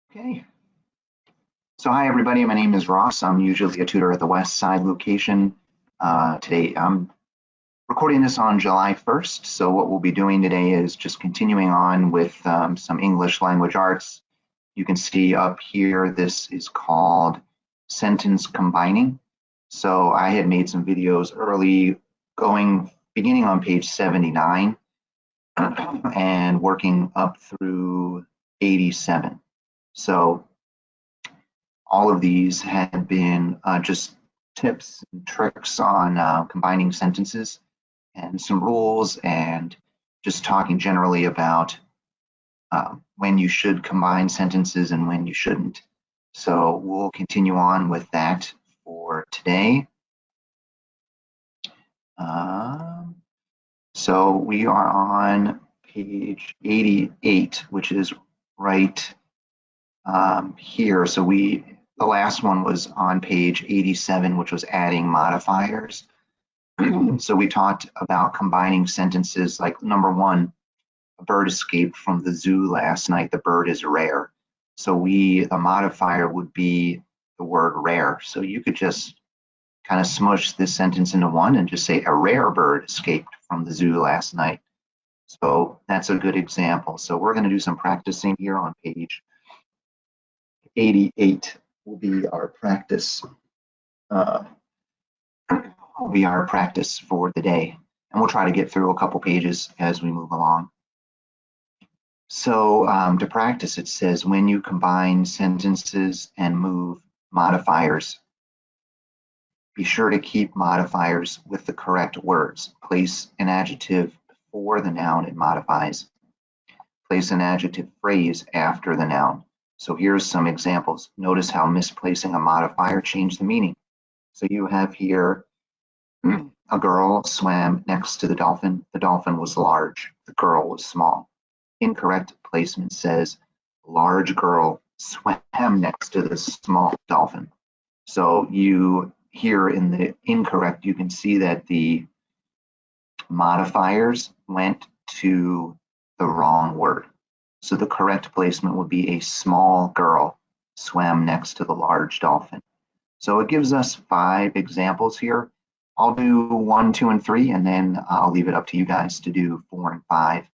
Okay. So hi everybody, my name is Ross. I'm usually a tutor at the West Side location. Today I'm recording this on July 1st. So what we'll be doing today is just continuing on with some English language arts. You can see up here, this is called sentence combining. So I had made some videos early beginning on page 79 and working up through 87. So all of these had been just tips and tricks on combining sentences and some rules and just talking generally about when you should combine sentences and when you shouldn't. So we'll continue on with that for today. So we are on page 88, which is right here. So the last one was on page 87, which was adding modifiers. So we talked about combining sentences like number one, a bird escaped from the zoo last night. The bird is rare. So the modifier would be the word rare. So you could just kind of smush this sentence into one and just say a rare bird escaped from the zoo last night. So that's a good example. So we're going to do some practicing here on page 88 will be our practice for the day, and we'll try to get through a couple pages as we move along. So to practice, it says when you combine sentences and move modifiers, be sure to keep modifiers with the correct words. Place an adjective before the noun it modifies. Place an adjective phrase after the noun. So here's some examples. Notice how misplacing a modifier changed the meaning. So you have here, a girl swam next to the dolphin. The dolphin was large. The girl was small. Incorrect placement says, large girl swam next to the small dolphin. So you here in the incorrect, you can see that the modifiers went to the wrong word. So the correct placement would be a small girl swam next to the large dolphin. So it gives us 5 examples here. I'll do 1, 2, and 3, and then I'll leave it up to you guys to do 4 and 5.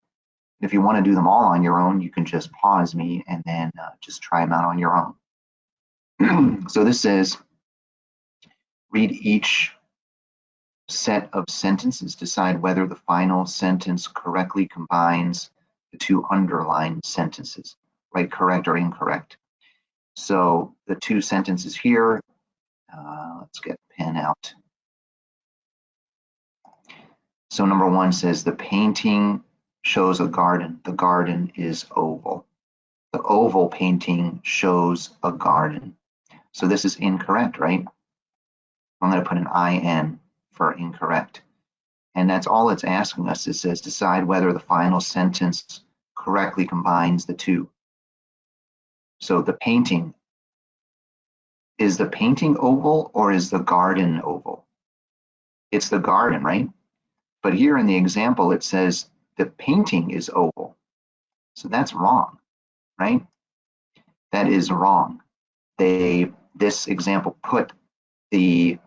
If you want to do them all on your own, you can just pause me and then just try them out on your own. So this says, read each set of sentences, decide whether the final sentence correctly combines the 2 underlined sentences, right? Correct or incorrect. So the 2 sentences here, let's get a pen out. So number 1 says the painting shows a garden. The garden is oval. The oval painting shows a garden. So this is incorrect, right? I'm going to put an IN for incorrect. And that's all it's asking us. It says decide whether the final sentence correctly combines the 2. So the painting, is the painting oval or is the garden oval? It's the garden, right? But here in the example, it says the painting is oval. So that's wrong, right? That is wrong. This example put the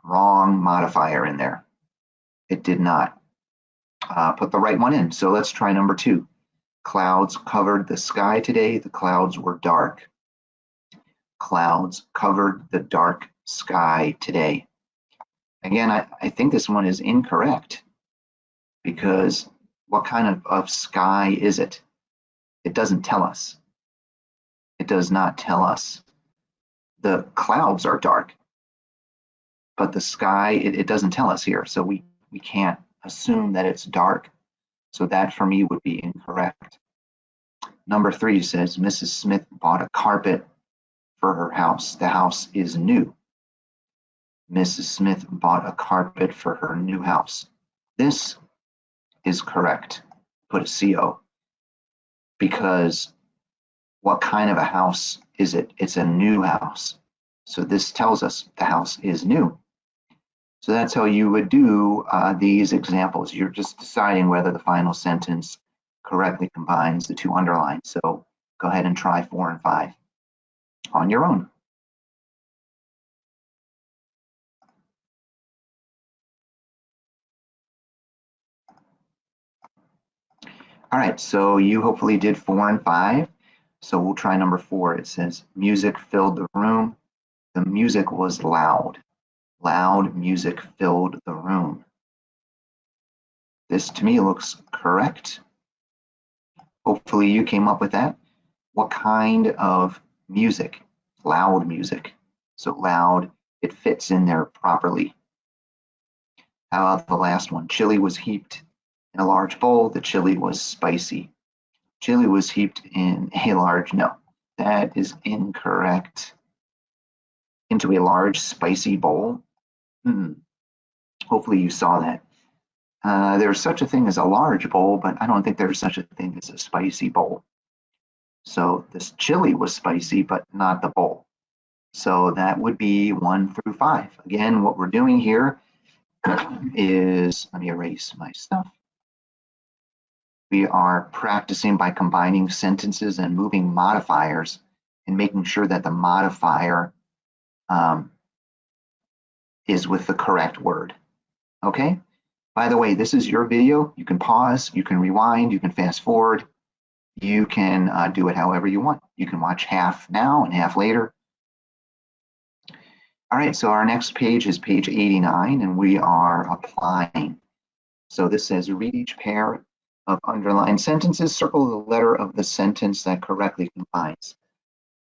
wrong modifier in there. It did not put the right one in. So let's try number 2. Clouds covered the sky today. The clouds were dark. Clouds covered the dark sky today. Again, I think this one is incorrect because what kind of sky is it? It doesn't tell us. It does not tell us. The clouds are dark, but the sky, it doesn't tell us here. So we can't assume that it's dark. So that for me would be incorrect. Number 3 says Mrs. Smith bought a carpet for her house. The house is new. Mrs. Smith bought a carpet for her new house. This is correct. Put a CO. Because what kind of a house is it? It's a new house. So this tells us the house is new. So that's how you would do these examples. You're just deciding whether the final sentence correctly combines the 2 underlines. So go ahead and try 4 and 5 on your own. All right, so you hopefully did 4 and 5. So we'll try number 4. It says, music filled the room. The music was loud. Loud music filled the room. This to me looks correct. Hopefully you came up with that. What kind of music? Loud music. So loud, it fits in there properly. How about the last one? Chili was heaped in a large bowl. The chili was spicy. Chili was heaped in a large, no, that is incorrect. Into a large spicy bowl. Hopefully you saw that. There's such a thing as a large bowl, but I don't think there's such a thing as a spicy bowl. So this chili was spicy, but not the bowl. So that would be 1 through 5. Again, what we're doing here is, let me erase my stuff. We are practicing by combining sentences and moving modifiers and making sure that the modifier is with the correct word. Okay? By the way, this is your video. You can pause, you can rewind, you can fast forward. You can do it however you want. You can watch half now and half later. All right, so our next page is page 89, and we are applying. So this says, read each pair of underlined sentences, circle the letter of the sentence that correctly combines.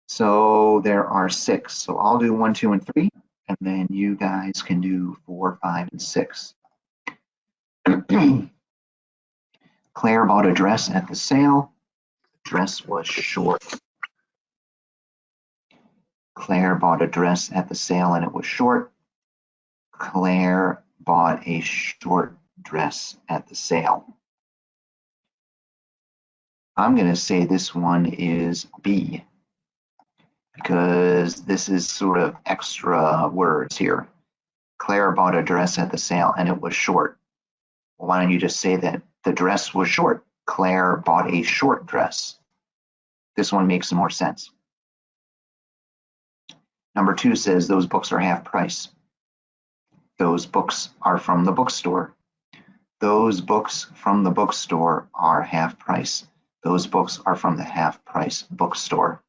So there are 6. So I'll do 1, 2, and 3, and then you guys can do 4, 5, and 6. Claire bought a dress at the sale. The dress was short. Claire bought a dress at the sale and it was short. Claire bought a short dress at the sale. I'm going to say this one is B, because this is sort of extra words here. Claire bought a dress at the sale and it was short. Well, why don't you just say that the dress was short? Claire bought a short dress. This one makes more sense. Number 2 says those books are half price. Those books are from the bookstore. Those books from the bookstore are half price. Those books are from the half price bookstore.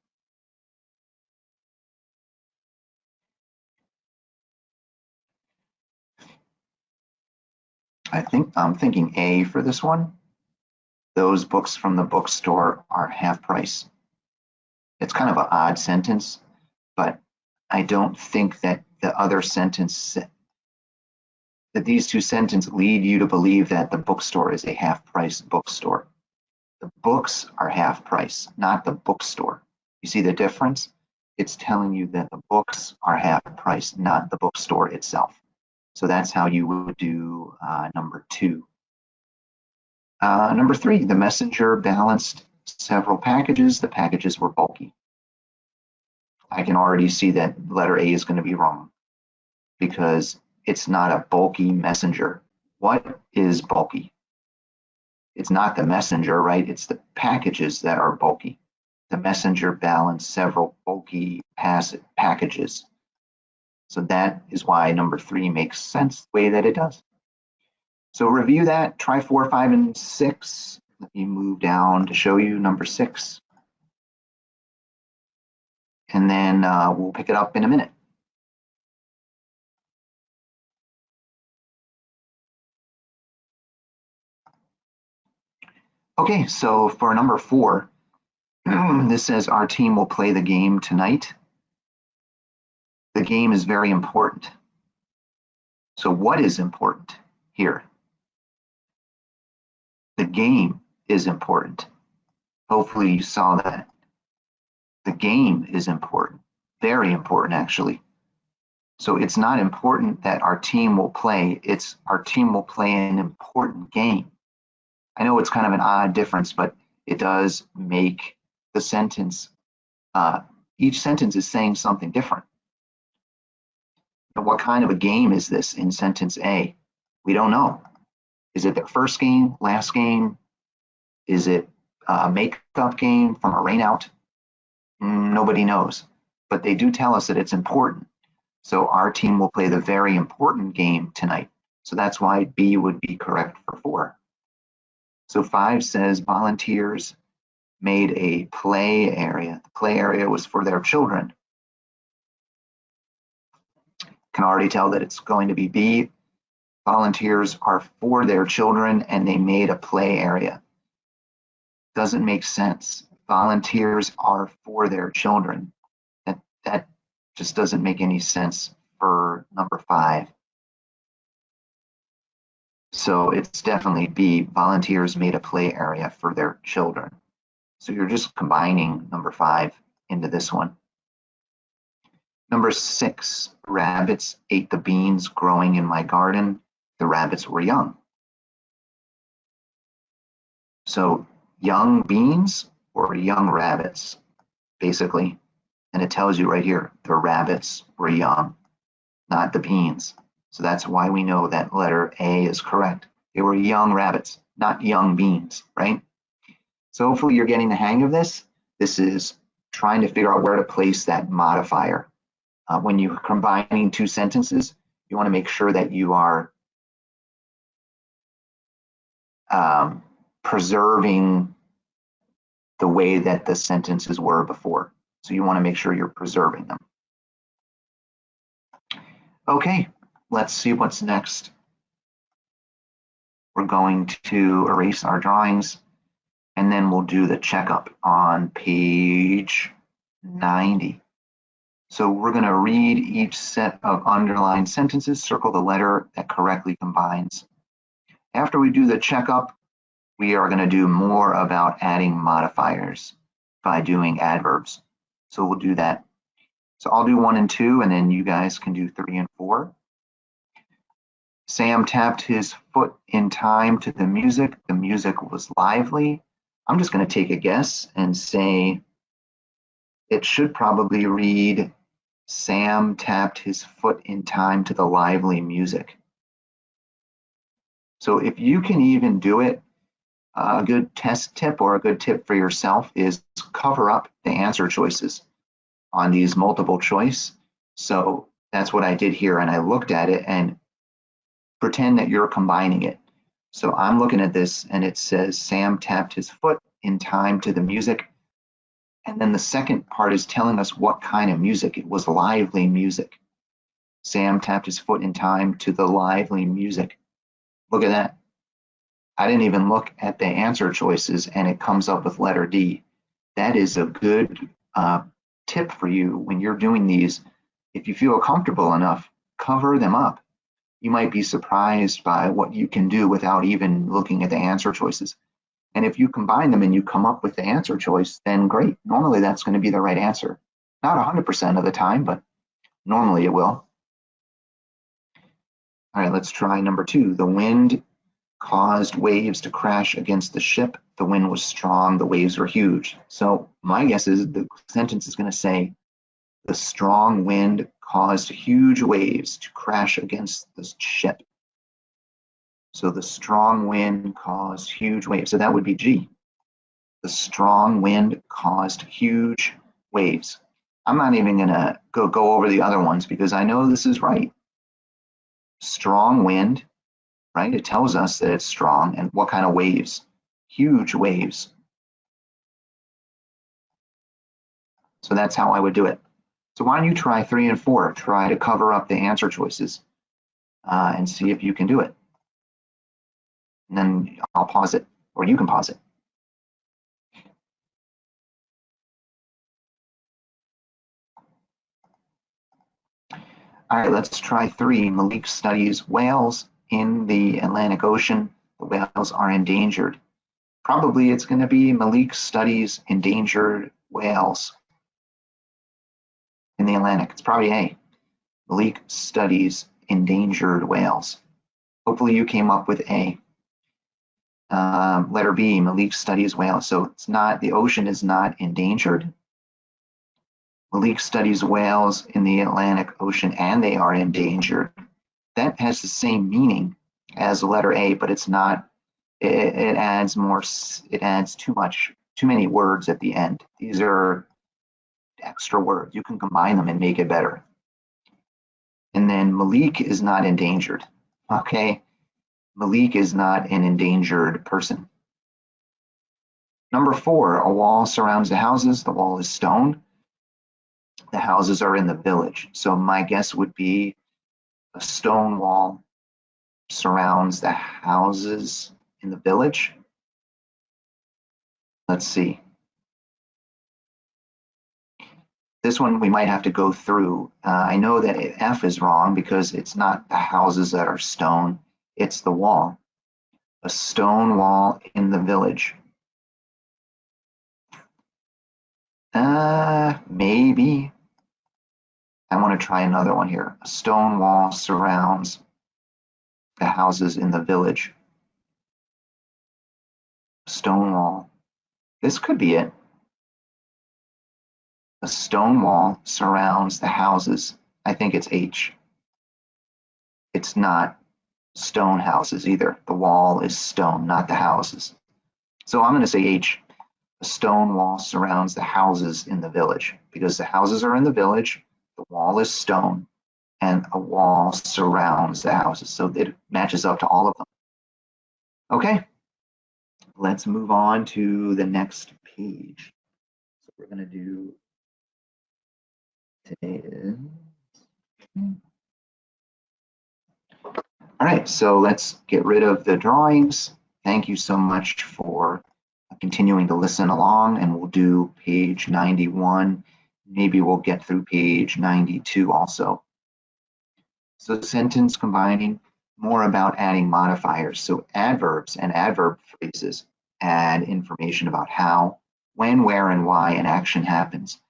I'm thinking A for this one. Those books from the bookstore are half price. It's kind of an odd sentence, but I don't think that the other sentence, that these two sentences lead you to believe that the bookstore is a half price bookstore. The books are half price, not the bookstore. You see the difference? It's telling you that the books are half price, not the bookstore itself. So that's how you would do number 2. Number 3, the messenger balanced several packages. The packages were bulky. I can already see that letter A is going to be wrong because it's not a bulky messenger. What is bulky? It's not the messenger, right? It's the packages that are bulky. The messenger balanced several bulky packages. So that is why number 3 makes sense the way that it does. So review that, try 4, 5, and 6. Let me move down to show you number 6. And then we'll pick it up in a minute. Okay, so for number 4, this says our team will play the game tonight. The game is very important. So what is important here? The game is important. Hopefully you saw that. The game is important, very important actually. So it's not important that our team will play, it's our team will play an important game. I know it's kind of an odd difference, but it does make the sentence, each sentence is saying something different. But what kind of a game is this in sentence A? We don't know. Is it their first game, last game? Is it a makeup game from a rainout? Nobody knows, but they do tell us that it's important. So our team will play the very important game tonight. So that's why B would be correct for 4. So 5 says volunteers made a play area. The play area was for their children. Can already tell that it's going to be B. Volunteers are for their children and they made a play area. Doesn't make sense. Volunteers are for their children. That just doesn't make any sense for number 5. So it's definitely B. Volunteers made a play area for their children. So you're just combining number 5 into this one. Number 6, rabbits ate the beans growing in my garden. The rabbits were young. So young beans or young rabbits, basically. And it tells you right here, the rabbits were young, not the beans. So that's why we know that letter A is correct. They were young rabbits, not young beans, right? So hopefully you're getting the hang of this. This is trying to figure out where to place that modifier. When you're combining 2 sentences, you want to make sure that you are preserving the way that the sentences were before. So you want to make sure you're preserving them. Okay, let's see what's next. We're going to erase our drawings and then we'll do the checkup on page 90. So we're going to read each set of underlined sentences, circle the letter that correctly combines. After we do the checkup, we are going to do more about adding modifiers by doing adverbs. So we'll do that. So I'll do 1 and 2, and then you guys can do 3 and 4. Sam tapped his foot in time to the music. The music was lively. I'm just going to take a guess and say it should probably read, Sam tapped his foot in time to the lively music. So if you can even do it, a good test tip or a good tip for yourself is cover up the answer choices on these multiple choice. So that's what I did here, and I looked at it and pretend that you're combining it. So I'm looking at this and it says Sam tapped his foot in time to the music. And then the second part is telling us what kind of music. It was lively music. Sam tapped his foot in time to the lively music. Look at that. I didn't even look at the answer choices and it comes up with letter D. That is a good tip for you when you're doing these. If you feel comfortable enough, cover them up. You might be surprised by what you can do without even looking at the answer choices. And if you combine them and you come up with the answer choice, then great. Normally that's going to be the right answer. Not 100% of the time, but normally it will. All right, let's try number 2. The wind caused waves to crash against the ship. The wind was strong, the waves were huge. So my guess is the sentence is going to say, the strong wind caused huge waves to crash against the ship. So the strong wind caused huge waves. So that would be G. The strong wind caused huge waves. I'm not even going to go over the other ones because I know this is right. Strong wind, right? It tells us that it's strong. And what kind of waves? Huge waves. So that's how I would do it. So why don't you try 3 and 4? Try to cover up the answer choices and see if you can do it. And then I'll pause it, or you can pause it. All right, let's try 3. Malik studies whales in the Atlantic Ocean. The whales are endangered. Probably it's going to be Malik studies endangered whales in the Atlantic. It's probably A. Malik studies endangered whales. Hopefully you came up with A. Letter B, Malik studies whales. So it's not, the ocean is not endangered. Malik studies whales in the Atlantic Ocean and they are endangered. That has the same meaning as letter A, but it's not, it adds more, it adds too many words at the end. These are extra words. You can combine them and make it better. And then Malik is not endangered. Okay, Malik is not an endangered person. Number 4, a wall surrounds the houses. The wall is stone. The houses are in the village. So my guess would be a stone wall surrounds the houses in the village. Let's see. This one we might have to go through. I know that F is wrong because it's not the houses that are stone, it's the wall. A stone wall in the village. Maybe. I want to try another one here. A stone wall surrounds the houses in the village. Stone wall. This could be it. A stone wall surrounds the houses. I think it's H. It's not stone houses either. The wall is stone, not the houses. So I'm going to say H. A stone wall surrounds the houses in the village because the houses are in the village, the wall is stone, and a wall surrounds the houses. So it matches up to all of them. Okay, let's move on to the next page. So we're going to do today is. All right, so let's get rid of the drawings. Thank you so much for continuing to listen along, and we'll do page 91. Maybe we'll get through page 92 also. So sentence combining, more about adding modifiers. So adverbs and adverb phrases add information about how, when, where, and why an action happens.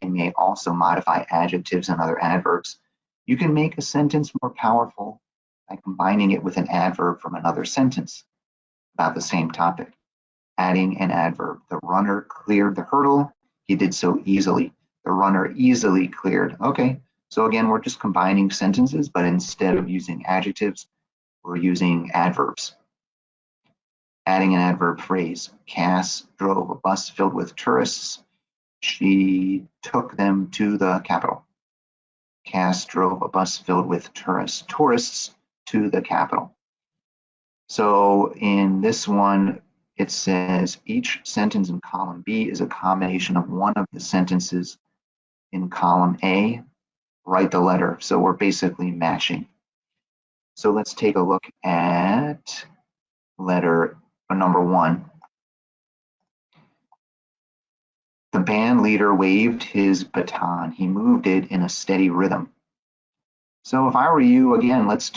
They may also modify adjectives and other adverbs. You can make a sentence more powerful by combining it with an adverb from another sentence about the same topic. Adding an adverb. The runner cleared the hurdle. He did so easily. The runner easily cleared. Okay, so again, we're just combining sentences, but instead of using adjectives, we're using adverbs. Adding an adverb phrase. Cass drove a bus filled with tourists. She took them to the capital. Cass drove a bus filled with tourists to the capital. So in this one, it says each sentence in column B is a combination of one of the sentences in column A. Write the letter. So we're basically matching. So let's take a look at letter number 1. The band leader waved his baton. He moved it in a steady rhythm. So if I were you, again, let's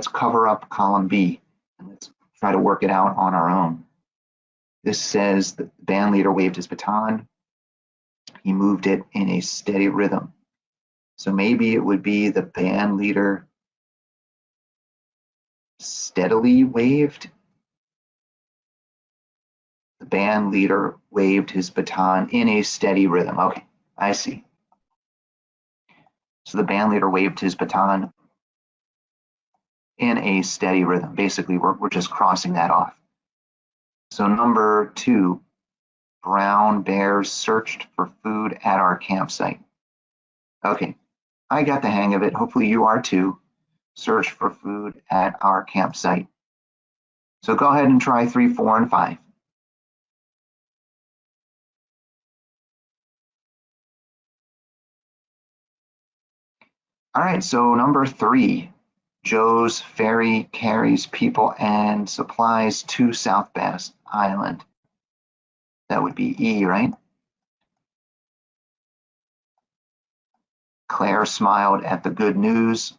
cover up column B and let's try to work it out on our own. This says the band leader waved his baton. He moved it in a steady rhythm. So maybe it would be the band leader steadily waved. The band leader waved his baton in a steady rhythm. Okay, I see. So the band leader waved his baton in a steady rhythm. Basically, we're just crossing that off. So number 2, brown bears searched for food at our campsite. Okay, I got the hang of it. Hopefully you are too. Search for food at our campsite. So go ahead and try 3, 4, and 5. All right, so number 3, Joe's ferry carries people and supplies to South Bass Island. That would be E, right? Claire smiled at the good news.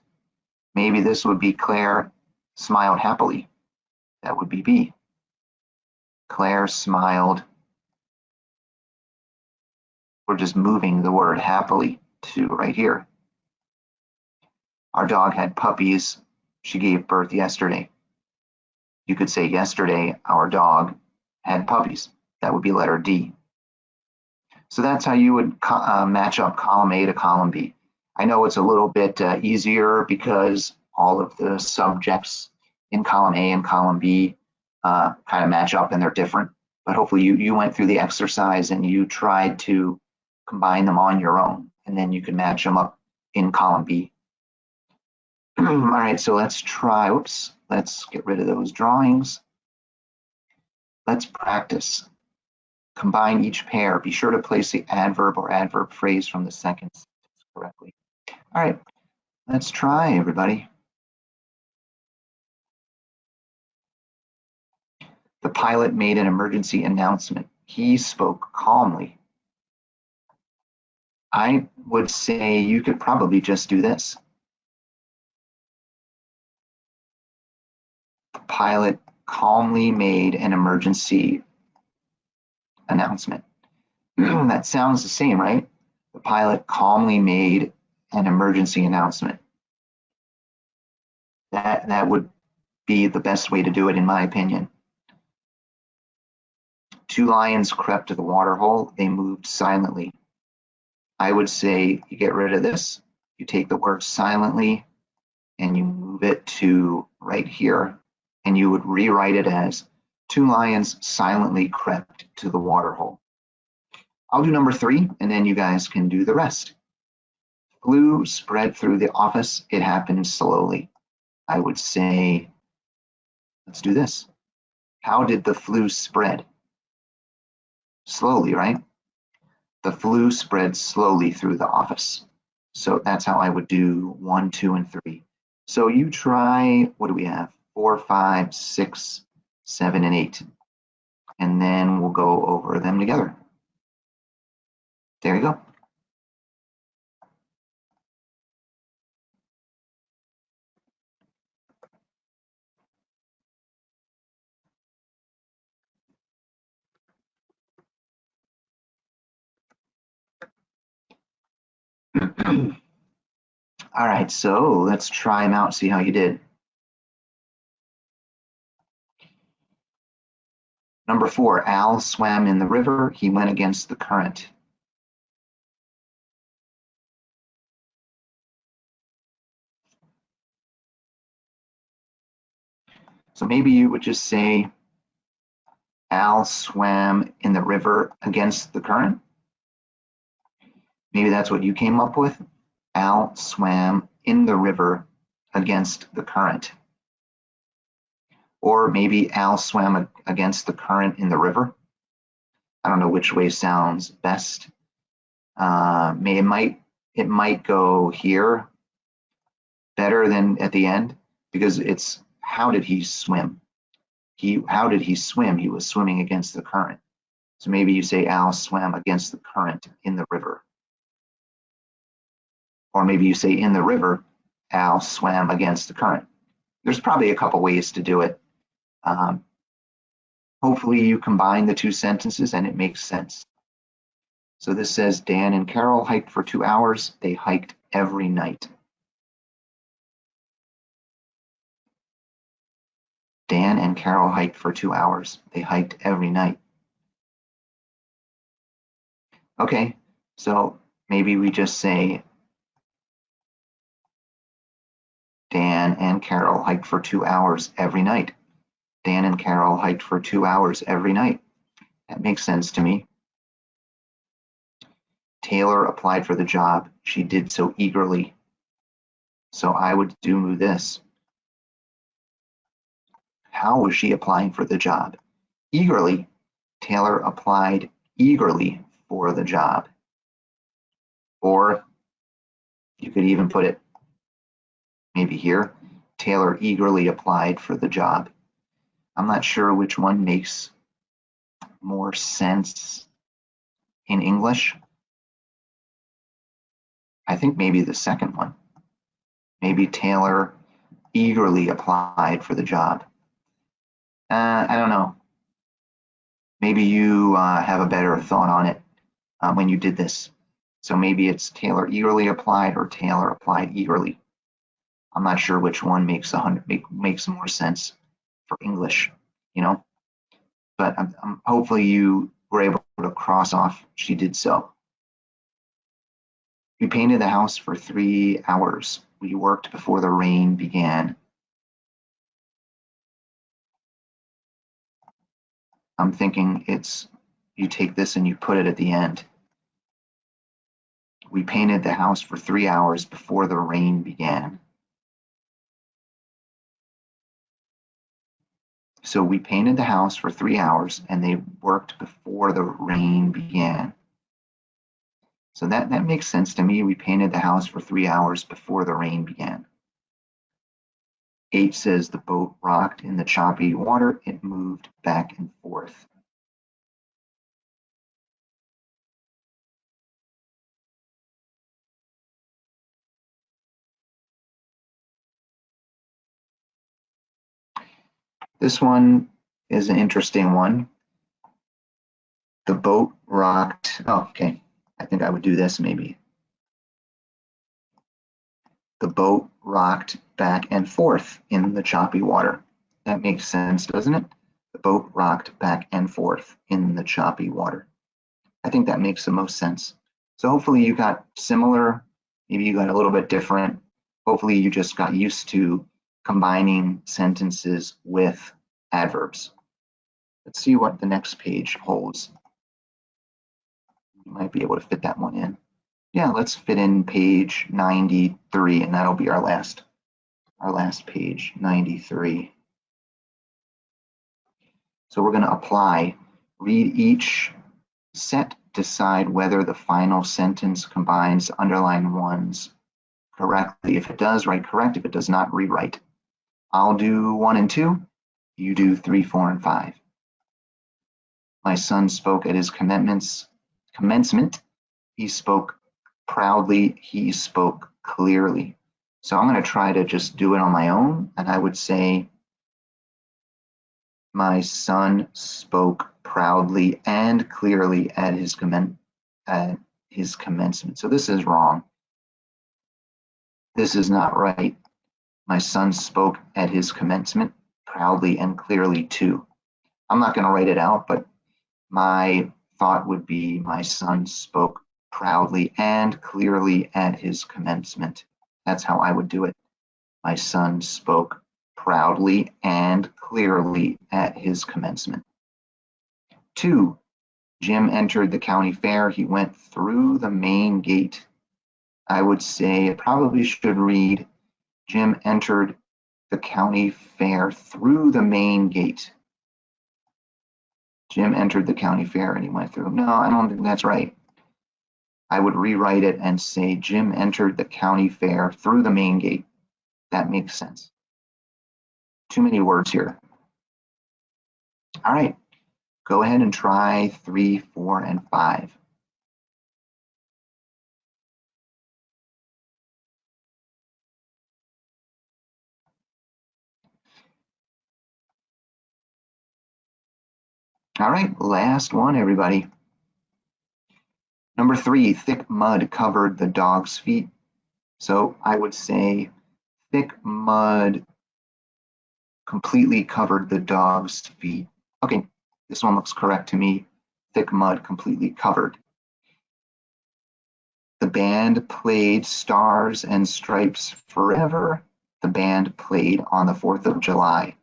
Maybe this would be Claire smiled happily. That would be B. Claire smiled. We're just moving the word happily to right here. Our dog had puppies. She gave birth yesterday. You could say yesterday our dog had puppies. That would be letter D. So that's how you would match up column A to column B. I know it's a little bit easier because all of the subjects in column A and column B kind of match up and they're different. But hopefully you went through the exercise and you tried to combine them on your own, and then you can match them up in column B. All right, so let's try, oops, let's get rid of those drawings. Let's practice. Combine each pair. Be sure to place the adverb or adverb phrase from the second sentence correctly. All right, let's try, everybody. The pilot made an emergency announcement. He spoke calmly. I would say you could probably just do this. The pilot calmly made an emergency announcement. That sounds the same, right? The pilot calmly made an emergency announcement. That would be the best way to do it, in my opinion. Two lions crept to the water hole. They moved silently. I would say you get rid of this. You take the word silently and you move it to right here, and you would rewrite it as two lions silently crept to the water hole. I'll do number 3, and then you guys can do the rest. Flu spread through the office. It happened slowly. I would say, let's do this. How did the flu spread? Slowly, right? The flu spread slowly through the office. So that's how I would do 1, 2, and 3. So you try, what do we have? 4, 5, 6, 7, and 8. And then we'll go over them together. There you go. All right, so let's try them out, see how you did. Number 4, Al swam in the river. He went against the current. So maybe you would just say, Al swam in the river against the current. Maybe that's what you came up with. Al swam in the river against the current. Or maybe Al swam against the current in the river. I don't know which way sounds best. It might go here better than at the end, because it's how did he swim? How did he swim? He was swimming against the current. So maybe you say Al swam against the current in the river. Or maybe you say in the river, Al swam against the current. There's probably a couple ways to do it. Hopefully you combine the two sentences and it makes sense. So this says Dan and Carol hiked for 2 hours. They hiked every night. Dan and Carol hiked for 2 hours. They hiked every night. Okay, so maybe we just say Dan and Carol hiked for 2 hours every night. Dan and Carol hiked for 2 hours every night. That makes sense to me. Taylor applied for the job. She did so eagerly. So I would do this. How was she applying for the job? Eagerly. Taylor applied eagerly for the job. Or you could even put it maybe here. Taylor eagerly applied for the job. I'm not sure which one makes more sense in English. I think maybe the second one. Maybe Taylor eagerly applied for the job. I don't know. Maybe you have a better thought on it when you did this. So maybe it's Taylor eagerly applied or Taylor applied eagerly. I'm not sure which one makes more sense for English, you know. But hopefully you were able to cross off she did so. We painted the house for 3 hours. We worked before the rain began. I'm thinking it's you take this and you put it at the end. We painted the house for 3 hours before the rain began. So we painted the house for 3 hours and they worked before the rain began. So that makes sense to me. We painted the house for 3 hours before the rain began. 8 says the boat rocked in the choppy water. It moved back and forth. This one is an interesting one. The boat rocked. Oh, okay. I think I would do this maybe. The boat rocked back and forth in the choppy water. That makes sense, doesn't it? The boat rocked back and forth in the choppy water. I think that makes the most sense. So hopefully you got similar, maybe you got a little bit different. Hopefully you just got used to combining sentences with adverbs. Let's see what the next page holds. You might be able to fit that one in. Yeah, let's fit in page 93, and that'll be our last page, 93. So we're going to apply, read each set, decide whether the final sentence combines underlined ones correctly. If it does, write correct. If it does not, rewrite. I'll do 1 and 2. You do 3, 4, and 5. My son spoke at his commencement. He spoke proudly. He spoke clearly. So I'm going to try to just do it on my own. And I would say, my son spoke proudly and clearly at his commencement. So this is wrong. This is not right. My son spoke at his commencement proudly and clearly too. I'm not going to write it out, but my thought would be my son spoke proudly and clearly at his commencement. That's how I would do it. My son spoke proudly and clearly at his commencement. 2, Jim entered the county fair. He went through the main gate. I would say it probably should read, Jim entered the county fair through the main gate. Jim entered the county fair and he went through. No, I don't think that's right. I would rewrite it and say Jim entered the county fair through the main gate. That makes sense. Too many words here. All right, go ahead and try 3, 4, and 5. All right, last one, everybody. Number 3, thick mud covered the dog's feet. So I would say thick mud completely covered the dog's feet. Okay, this one looks correct to me. Thick mud completely covered. The band played Stars and Stripes Forever. The band played on the 4th of July.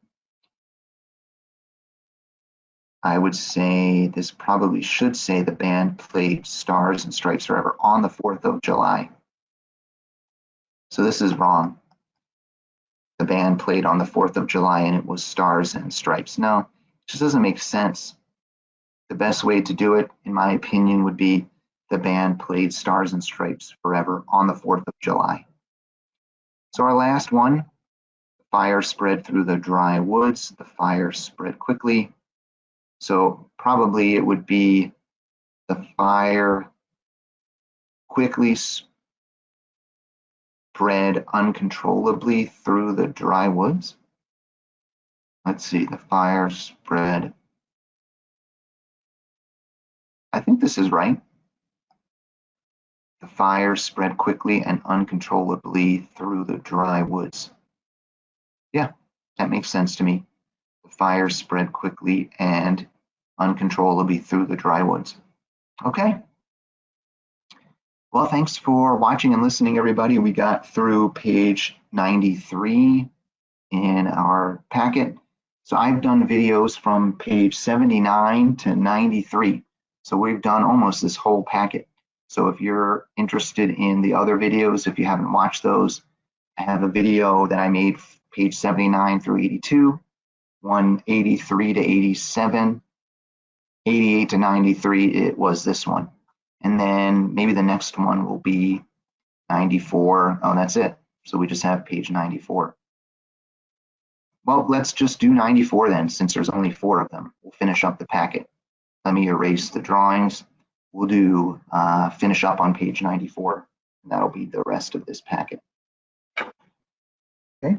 I would say this probably should say the band played Stars and Stripes Forever on the 4th of July. So this is wrong. The band played on the 4th of July and it was Stars and Stripes. No, it just doesn't make sense. The best way to do it, in my opinion, would be the band played Stars and Stripes Forever on the 4th of July. So our last one, the fire spread through the dry woods. The fire spread quickly. So probably it would be the fire quickly spread uncontrollably through the dry woods. Let's see, the fire spread. I think this is right. The fire spread quickly and uncontrollably through the dry woods. Yeah, that makes sense to me. The fire spread quickly and uncontrollably through the dry woods. Okay. Well, thanks for watching and listening, everybody. We got through page 93 in our packet. So I've done videos from page 79 to 93. So we've done almost this whole packet. So if you're interested in the other videos, if you haven't watched those, I have a video that I made page 79 through 82, 183 to 87, 88 to 93, it was this one. And then maybe the next one will be 94. Oh, that's it. So we just have page 94. Well, let's just do 94 then, since there's only 4 of them. We'll finish up the packet. Let me erase the drawings. We'll do finish up on page 94. And that'll be the rest of this packet. Okay.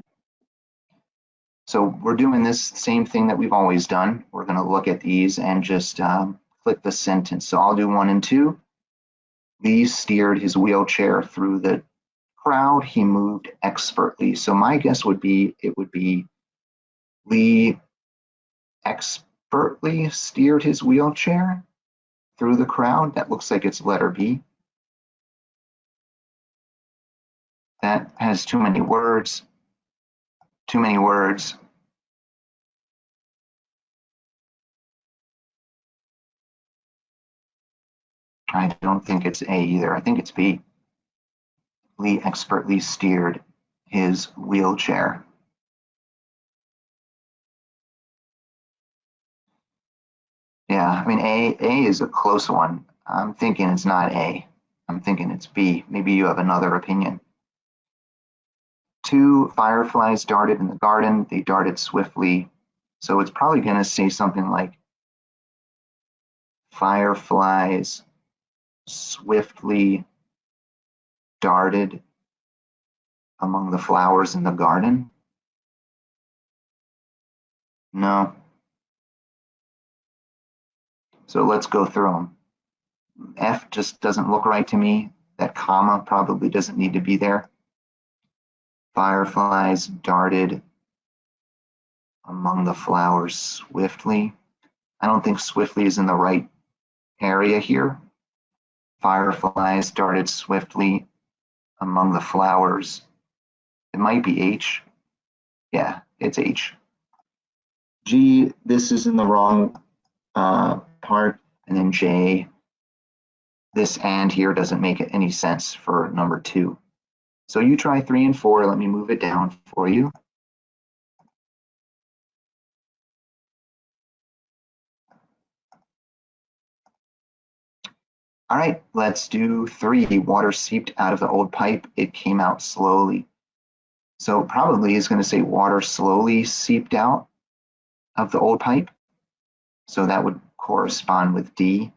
So we're doing this same thing that we've always done. We're going to look at these and just click the sentence. So I'll do 1 and 2. Lee steered his wheelchair through the crowd. He moved expertly. So my guess would be it would be Lee expertly steered his wheelchair through the crowd. That looks like it's letter B. That has too many words. Too many words. I don't think it's A either. I think it's B. Lee expertly steered his wheelchair. Yeah, I mean, A is a close one. I'm thinking it's not A. I'm thinking it's B. Maybe you have another opinion. 2 fireflies darted in the garden. They darted swiftly. So it's probably going to say something like fireflies swiftly darted among the flowers in the garden. No. So let's go through them. F just doesn't look right to me. That comma probably doesn't need to be there. Fireflies darted among the flowers swiftly. I don't think swiftly is in the right area here. Fireflies darted swiftly among the flowers. It might be H. Yeah, it's H. G, this is in the wrong part. And then J, this and here doesn't make any sense for number 2. So you try 3 and 4. Let me move it down for you. All right, let's do 3. Water seeped out of the old pipe. It came out slowly. So probably is going to say water slowly seeped out of the old pipe. So that would correspond with D.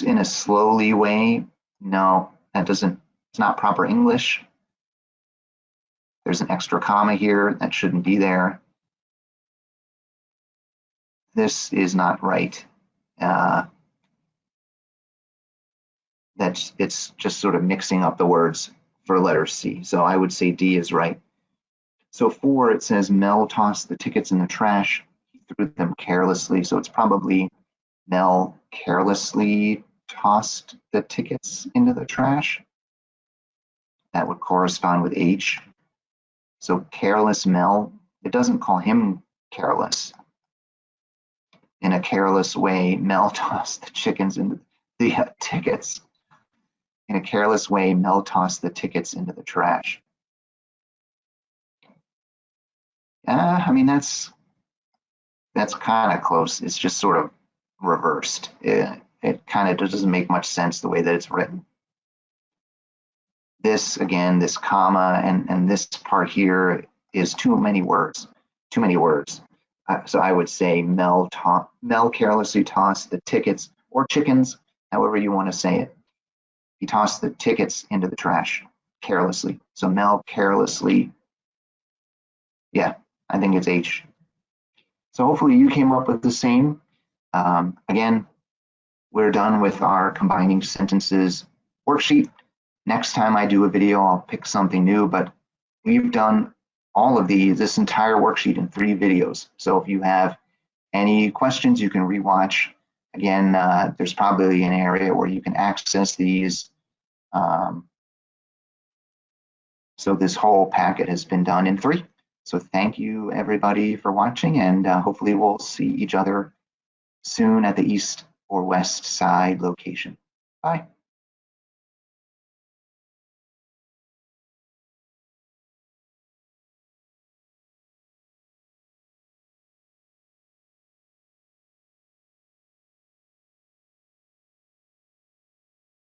In a slowly way, no, that doesn't, it's not proper English. There's an extra comma here that shouldn't be there. This is not right. It's just sort of mixing up the words for letter C. So I would say D is right. So 4, it says Mel tossed the tickets in the trash. He threw them carelessly. So it's probably Mel carelessly tossed the tickets into the trash. That would correspond with H. So careless Mel, it doesn't call him careless. In a careless way, Mel tossed the chickens into the tickets. In a careless way, Mel tossed the tickets into the trash. I mean, that's kind of close. It's just sort of reversed. It kind of doesn't make much sense the way that it's written. This, again, this comma and this part here is too many words. Too many words. So I would say Mel carelessly tossed the tickets or chickens, however you want to say it. He tossed the tickets into the trash carelessly. So Mel carelessly, yeah, I think it's H. So hopefully you came up with the same. Again, we're done with our combining sentences worksheet. Next time I do a video, I'll pick something new, but we've done all of this entire worksheet in 3 videos. So if you have any questions, you can rewatch. Again, there's probably an area where you can access these. So this whole packet has been done in 3. So thank you everybody for watching, and hopefully we'll see each other soon at the east or west side location. Bye.